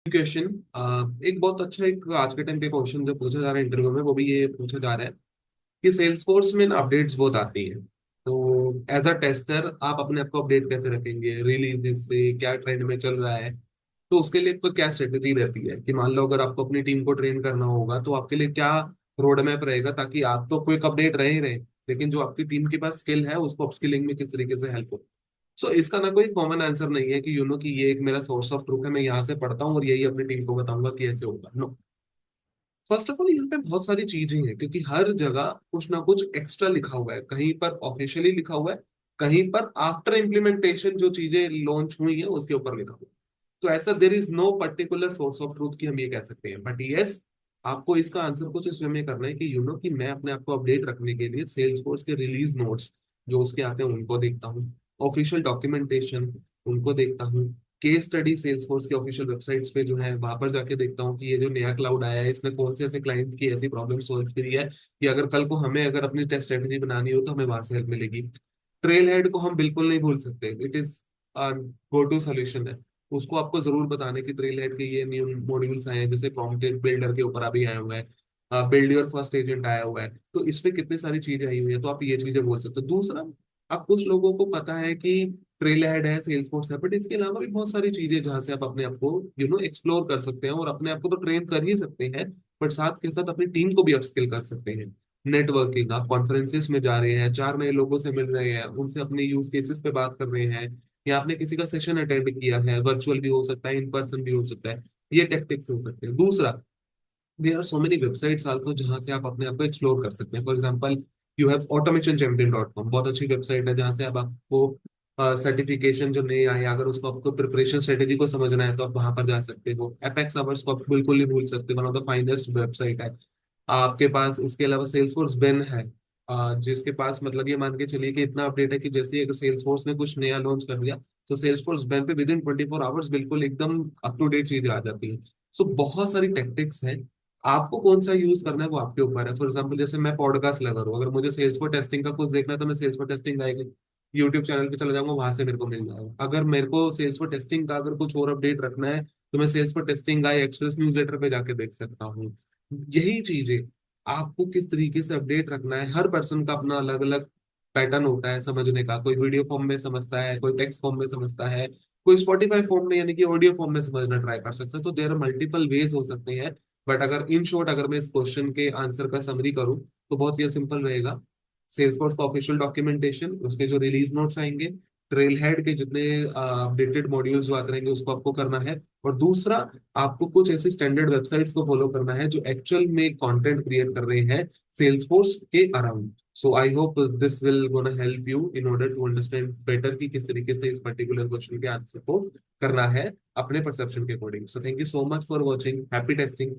Question. एक बहुत अच्छा एक आज के टाइम पे क्वेश्चन जो पूछा जा रहा है इंटरव्यू में, वो भी ये पूछा जा रहा है कि सेल्स फोर्स में अपडेट्स बहुत आती है। तो एज अ टेस्टर आप अपने आप को अपडेट कैसे रखेंगे, रिलीज से क्या ट्रेंड में चल रहा है। तो उसके लिए आपको क्या स्ट्रेटेजी रहती है कि मान लो अगर आपको अपनी टीम को ट्रेन करना होगा तो आपके लिए क्या रोड मैप रहेगा, ताकि आप तो क्विक अपडेट रहे ही रहे, लेकिन जो आपकी टीम के पास स्किल है उसको अपस्किलिंग में किस तरीके से हेल्प हो। सो इसका ना कोई कॉमन आंसर नहीं है कि कि ये एक मेरा सोर्स ऑफ ट्रूथ है, मैं यहाँ से पढ़ता हूँ और यही अपनी टीम को बताऊंगा कि ऐसे होगा। नो। फर्स्ट ऑफ ऑल यहाँ पे बहुत सारी चीजें हैं, क्योंकि हर जगह कुछ ना कुछ एक्स्ट्रा लिखा हुआ है, कहीं पर ऑफिशियली लिखा हुआ है, कहीं पर आफ्टर इम्प्लीमेंटेशन जो चीजें लॉन्च हुई है उसके ऊपर लिखा हुआ है। तो ऐसा there is no particular source of truth की हम ये कह सकते हैं, बट यस, आपको इसका आंसर कुछ इस वे में करना है कि कि मैं अपने आप को अपडेट रखने के लिए सेल्स फोर्स के रिलीज नोट्स जो उसके आते हैं उनको देखता हूँ, ऑफिशियल डॉक्यूमेंटेशन उनको देखता हूँ, केस स्टडी सेल्स फोर्स के ऑफिशियल वेबसाइट्स पे जो है वहां पर जाके देखता हूँ कि ये जो नया क्लाउड आया है इसने कौन से ऐसे क्लाइंट की ऐसी प्रॉब्लम सोल्व करी है कि अगर कल को हमें अगर अपनी टेस्ट स्ट्रेटेजी बनानी हो तो हमें वहां से हेल्प मिलेगी। ट्रेल हेड को हम बिल्कुल नहीं भूल सकते, it is go to solution है। उसको आपको जरूर बताने की ट्रेल हेड के ये न्यू मॉड्यूल्स आए हैं, जैसे प्रॉम्प्ट बिल्डर के ऊपर अभी आए हुए हैं, बिल्ड योर फर्स्ट एजेंट आया हुआ है, तो इसमें कितनी सारी चीजें आई हुई है, तो आप ये चीजें बोल सकते हो। दूसरा, अब कुछ लोगों को पता है कि ट्रेल हेड है, सेल्स फोर्स है, बट इसके अलावा भी बहुत सारी चीजें जहां से आप अपने आप को एक्सप्लोर कर सकते हैं और अपने आप को तो ट्रेन कर ही सकते हैं, बट साथ के साथ अपनी टीम को भी अपस्किल कर सकते हैं। नेटवर्किंग, आप कॉन्फ्रेंसेस में जा रहे हैं, चार नए लोगों से मिल रहे हैं, उनसे अपने यूज केसेस पे बात कर रहे हैं, या आपने किसी का सेशन अटेंड किया है, वर्चुअल भी हो सकता है, इन पर्सन भी हो सकता है, ये टेक्टिक्स हो सकते हैं। दूसरा, there are so many websites also जहां से आप अपने आप को एक्सप्लोर कर सकते हैं। For example, you have automation champion, बहुत अच्छी वेबसाइट है जहां से आप आपको सर्टिफिकेशन जो नए आए, अगर उसको आपको प्रिपरेशन स्ट्रेटेजी को समझना है तो आप वहां पर जा सकते हो। एपेक्स आवर्स को आप बिल्कुल नहीं भूल सकते, one of the finest website है आपके पास। इसके अलावा सेल्सफोर्स बेन है, जिसके पास मतलब ये मान के चलिए कि इतना अपडेट है कि जैसे ही अगर सेल्सफोर्स ने कुछ नया लॉन्च कर दिया तो सेल्सफोर्स बेन पे विद इन 24 आवर्स बिल्कुल एकदम अप टू डेट चीजें आ जाती है। सो बहुत सारी टेक्टिक्स हैं, आपको कौन सा यूज करना है वो आपके ऊपर है। फॉर एग्जाम्पल, जैसे मैं पॉडकास्ट लगा हूँ, अगर मुझे सेल्स फॉर टेस्टिंग का कुछ देखना है तो मैं सेल्स फॉर टेस्टिंग आएगी, यूट्यूब चैनल पे चला जाऊंगा, वहां से मेरे को मिल जाएगा। अगर मेरे को सेल्स फॉर टेस्टिंग का अगर कुछ और अपडेट रखना है तो मैं सेल्स फॉर टेस्टिंग का एक्सप्रेस न्यूज़लेटर पे जाके देख सकता हूँ। यही चीजें, आपको किस तरीके से अपडेट रखना है, हर पर्सन का अपना अलग अलग पैटर्न होता है समझने का। कोई वीडियो फॉर्म में समझता है, कोई टेक्स्ट फॉर्म में समझता है, कोई स्पॉटिफाई फॉर्म में यानी कि ऑडियो फॉर्म में समझना ट्राई कर सकता है। तो देर आर मल्टीपल वेज हो सकते हैं, बट अगर इन शॉर्ट अगर मैं इस क्वेश्चन के आंसर का समरी करूं तो बहुत ही सिंपल रहेगा। सेल्सफोर्स का ऑफिशियल डॉक्यूमेंटेशन, उसके जो रिलीज नोट्स आएंगे, ट्रेल हेड के जितने अपडेटेड मॉड्यूल्स जो आते रहेंगे उसको आपको करना है। और दूसरा, आपको कुछ ऐसी स्टैंडर्ड वेबसाइट्स को फॉलो करना है जो एक्चुअल में कंटेंट क्रिएट कर रहे हैं सेल्सफोर्स के around. So I hope this will gonna help you in order to understand better कि किस तरीके से इस पर्टिकुलर क्वेश्चन के आंसर को करना है अपने परसेप्शन के according. So thank you so much for watching, happy testing.